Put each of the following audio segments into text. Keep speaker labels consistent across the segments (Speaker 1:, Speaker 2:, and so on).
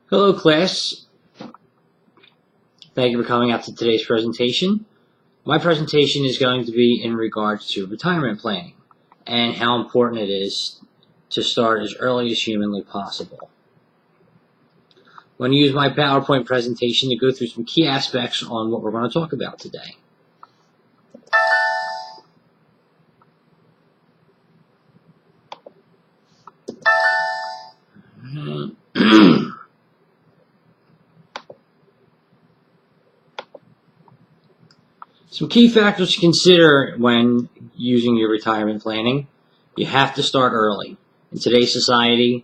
Speaker 1: Hello class, thank you for coming out to today's presentation. My presentation is going to be in regards to retirement planning and how important it is to start as early as humanly possible. I'm going to use my PowerPoint presentation to go through some key aspects on what we're going to talk about today. Some key factors to consider when using your retirement planning. You have to start early. In today's society,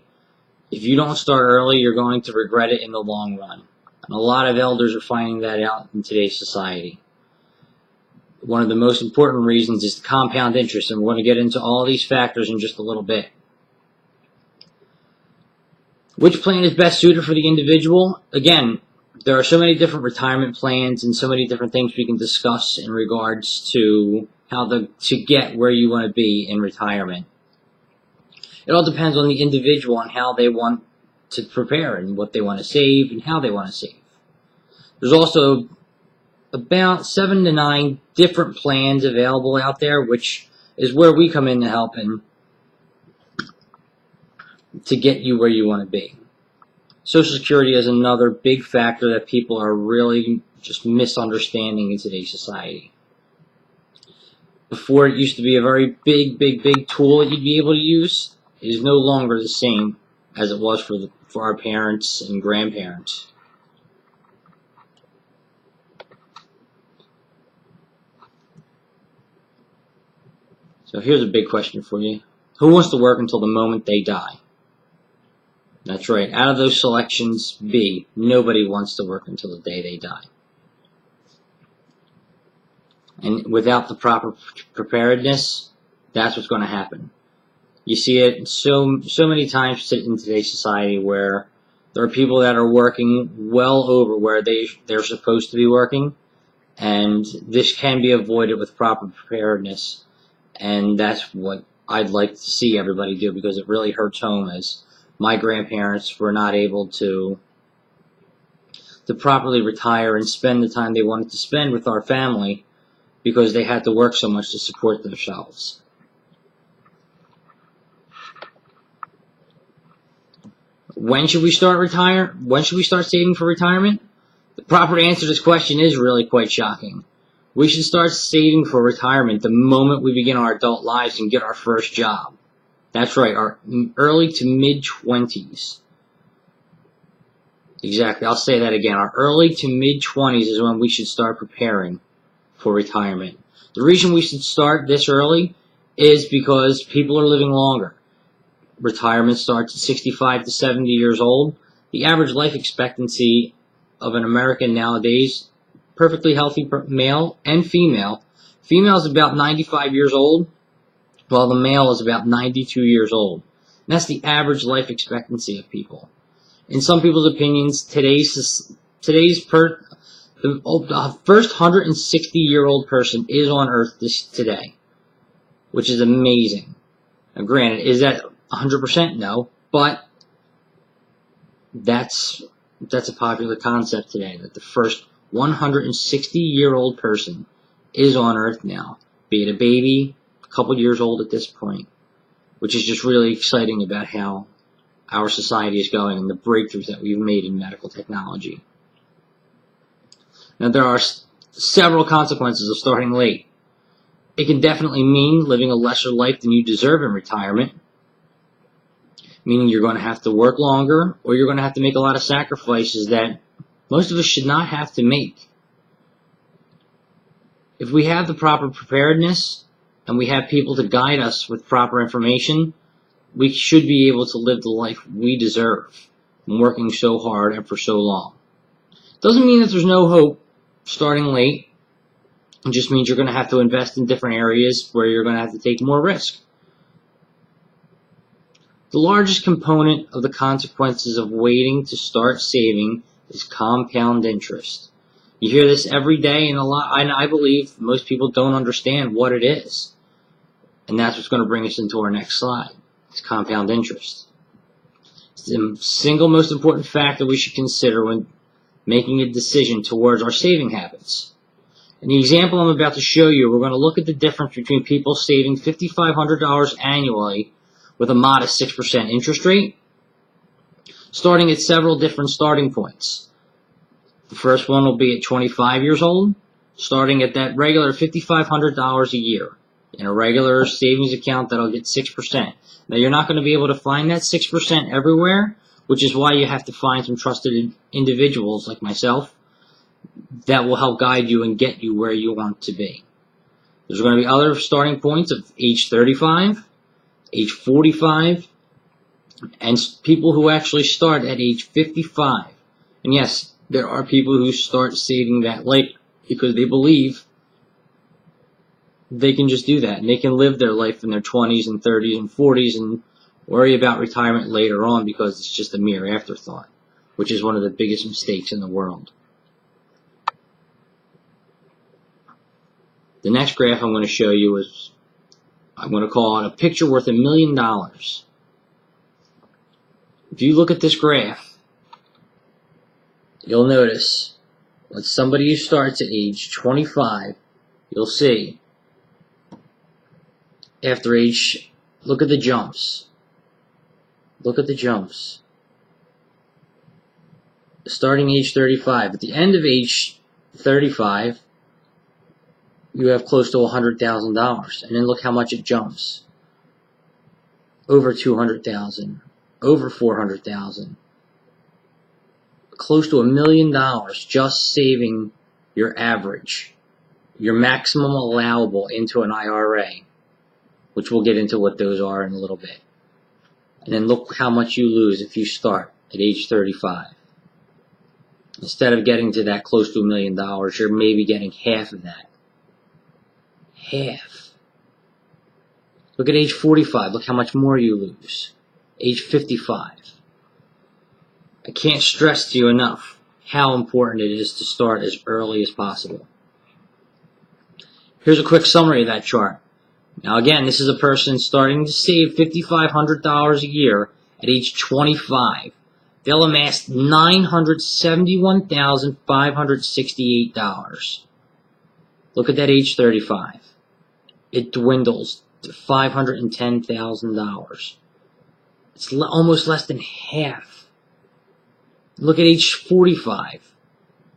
Speaker 1: if you don't start early, you're going to regret it in the long run. And a lot of elders are finding that out in today's society. One of the most important reasons is the compound interest, and we're going to get into all these factors in just a little bit. Which plan is best suited for the individual? Again, there are so many different retirement plans and so many different things we can discuss in regards to how to get where you want to be in retirement. It all depends on the individual and how they want to prepare and what they want to save and how they want to save. There's also about 7 to 9 different plans available out there, which is where we come in to help and to get you where you want to be. Social Security is another big factor that people are really just misunderstanding in today's society. Before, it used to be a very big tool that you'd be able to use. It is no longer the same as it was for our parents and grandparents. So here's a big question for you. Who wants to work until the moment they die? That's right. Out of those selections, B, nobody wants to work until the day they die. And without the proper preparedness, that's what's going to happen. You see it so many times in today's society where there are people that are working well over where they're supposed to be working, and this can be avoided with proper preparedness. And that's what I'd like to see everybody do, because it really hurts home, as my grandparents were not able to properly retire and spend the time they wanted to spend with our family because they had to work so much to support themselves. When should we start When should we start saving for retirement? The proper answer to this question is really quite shocking. We should start saving for retirement the moment we begin our adult lives and get our first job. That's right, our early to mid-20s. Exactly, I'll say that again. Our early to mid-20s is when we should start preparing for retirement. The reason we should start this early is because people are living longer. Retirement starts at 65 to 70 years old. The average life expectancy of an American nowadays, perfectly healthy male and female. Female is about 95 years old, while the male is about 92 years old. And that's the average life expectancy of people. In some people's opinions, the first 160-year-old person is on Earth today, which is amazing. Now, granted, is that 100%? No, but that's a popular concept today, that the first 160-year-old person is on Earth now, be it a baby, couple years old at this point, which is just really exciting about how our society is going and the breakthroughs that we've made in medical technology. Now, there are several consequences of starting late. It can definitely mean living a lesser life than you deserve in retirement, meaning you're going to have to work longer, or you're going to have to make a lot of sacrifices that most of us should not have to make. If we have the proper preparedness, and we have people to guide us with proper information, we should be able to live the life we deserve from working so hard and for so long. Doesn't mean that there's no hope starting late. It just means you're going to have to invest in different areas where you're going to have to take more risk. The largest component of the consequences of waiting to start saving is compound interest. You hear this every day, and I believe most people don't understand what it is. And that's what's going to bring us into our next slide. It's compound interest. It's the single most important factor we should consider when making a decision towards our saving habits. In the example I'm about to show you, we're going to look at the difference between people saving $5,500 annually with a modest 6% interest rate, starting at several different starting points. The first one will be at 25 years old, starting at that regular $5,500 a year in a regular savings account that'll get 6%. Now, you're not going to be able to find that 6% everywhere, which is why you have to find some trusted individuals like myself that will help guide you and get you where you want to be. There's going to be other starting points of age 35, age 45, and people who actually start at age 55. And yes, there are people who start saving that late because they believe they can just do that and they can live their life in their 20s and 30s and 40s and worry about retirement later on because it's just a mere afterthought, which is one of the biggest mistakes in the world. The next graph I'm going to show you is, I'm going to call it a picture worth $1 million. If you look at this graph, you'll notice when somebody starts at age 25, you'll see after age, look at the jumps. Look at the jumps. Starting age 35, at the end of age 35, you have close to $100,000, and then look how much it jumps. Over $200,000, over $400,000, close to $1 million just saving your average, your maximum allowable into an IRA, which we'll get into what those are in a little bit. And then look how much you lose if you start at age 35. Instead of getting to that close to $1 million, you're maybe getting half of that. Half. Look at age 45. Look how much more you lose. Age 55. I can't stress to you enough how important it is to start as early as possible. Here's a quick summary of that chart. Now again, this is a person starting to save $5,500 a year at age 25. They'll amass $971,568. Look at that age 35. It dwindles to $510,000. It's almost less than half. Look at age 45.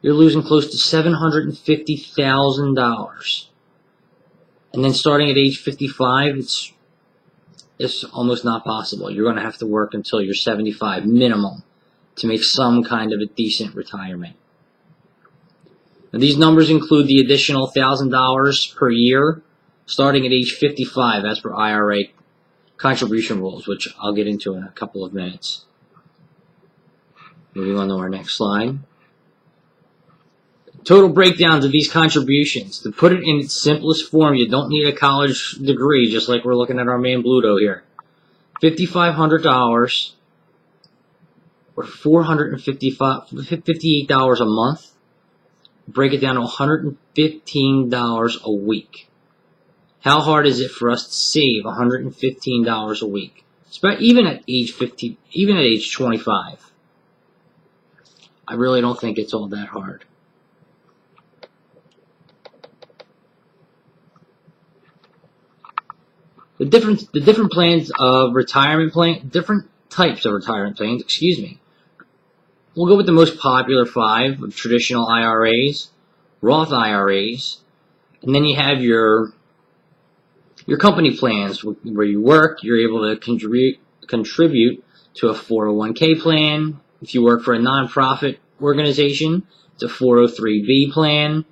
Speaker 1: You're losing close to $750,000. And then starting at age 55, it's almost not possible. You're going to have to work until you're 75 minimum to make some kind of a decent retirement. Now, these numbers include the additional $1,000 per year starting at age 55 as per IRA contribution rules, which I'll get into in a couple of minutes. Moving on to our next slide. Total breakdowns of these contributions. To put it in its simplest form, you don't need a college degree, just like we're looking at our man Bluto here. $5,500 or $458 a month. Break it down to $115 a week. How hard is it for us to save $115 a week? Even at age 50, even at age 25. I really don't think it's all that hard. The different plans of retirement different types of retirement plans, excuse me. We'll go with the most popular 5 of traditional IRAs, Roth IRAs, and then you have your company plans where you work. You're able to contribute to a 401k plan. If you work for a nonprofit organization, it's a 403b plan.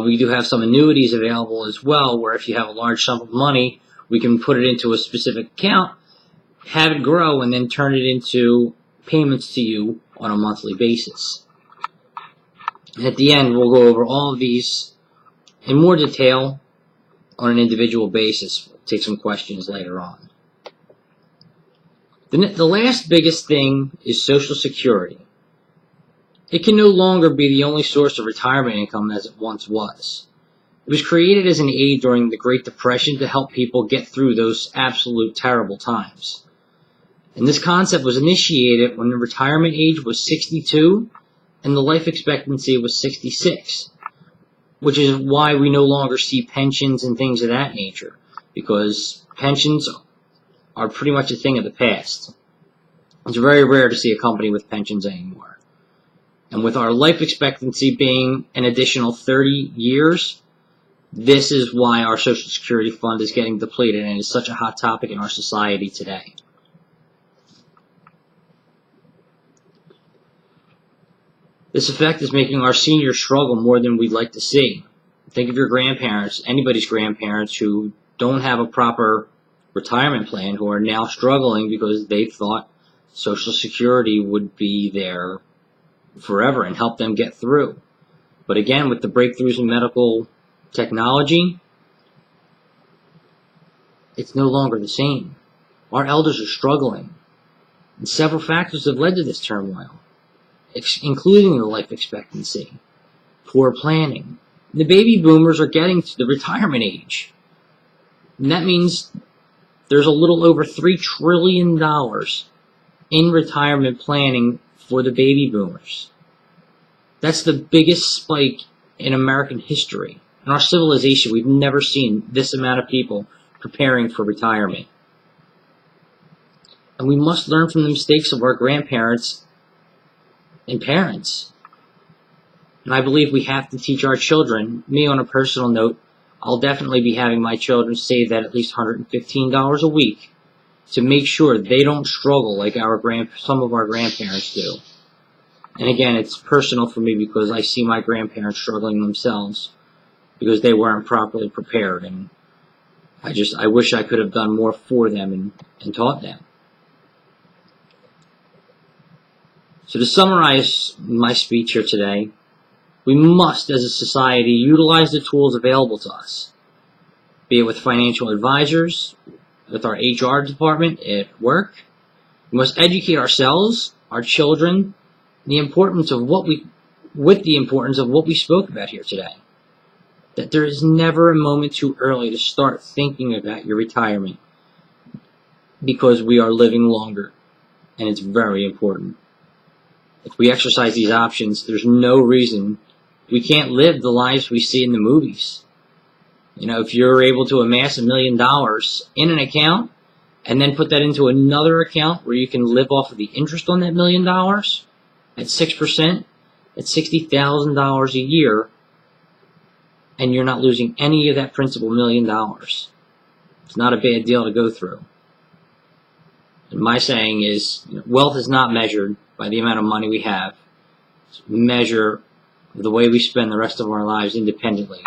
Speaker 1: We do have some annuities available as well, where if you have a large sum of money, we can put it into a specific account, have it grow, and then turn it into payments to you on a monthly basis. And at the end, we'll go over all of these in more detail on an individual basis. We'll take some questions later on. The last biggest thing is Social Security. It can no longer be the only source of retirement income as it once was. It was created as an aid during the Great Depression to help people get through those absolute terrible times. And this concept was initiated when the retirement age was 62 and the life expectancy was 66, which is why we no longer see pensions and things of that nature, because pensions are pretty much a thing of the past. It's very rare to see a company with pensions anymore. And with our life expectancy being an additional 30 years, this is why our Social Security fund is getting depleted and is such a hot topic in our society today. This effect is making our seniors struggle more than we'd like to see. Think of your grandparents, anybody's grandparents who don't have a proper retirement plan, who are now struggling because they thought Social Security would be there forever and help them get through. But again, with the breakthroughs in medical technology, it's no longer the same. Our elders are struggling, and several factors have led to this turmoil, including the life expectancy, poor planning. The baby boomers are getting to the retirement age, and that means there's a little over $3 trillion in retirement planning for the baby boomers. That's the biggest spike in American history. In our civilization, we've never seen this amount of people preparing for retirement. And we must learn from the mistakes of our grandparents and parents. And I believe we have to teach our children. Me, on a personal note, I'll definitely be having my children save that at least $115 a week to make sure they don't struggle like some of our grandparents do. And again, it's personal for me because I see my grandparents struggling themselves because they weren't properly prepared, and I wish I could have done more for them and taught them. So to summarize my speech here today, we must, as a society, utilize the tools available to us, be it with financial advisors, with our HR department at work. We must educate ourselves, our children, the importance of what we spoke about here today. That there is never a moment too early to start thinking about your retirement, because we are living longer, and it's very important. If we exercise these options, there's no reason we can't live the lives we see in the movies. You know, if you're able to amass $1 million in an account and then put that into another account where you can live off of the interest on that $1 million at 6%, at $60,000 a year, and you're not losing any of that principal $1 million. It's not a bad deal to go through. And my saying is, wealth is not measured by the amount of money we have. It's measure the way we spend the rest of our lives independently,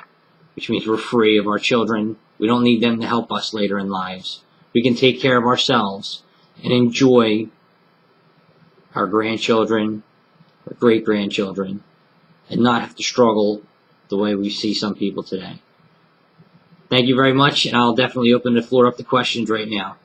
Speaker 1: which means we're free of our children. We don't need them to help us later in lives. We can take care of ourselves and enjoy our grandchildren, our great-grandchildren, and not have to struggle the way we see some people today. Thank you very much, and I'll definitely open the floor up to questions right now.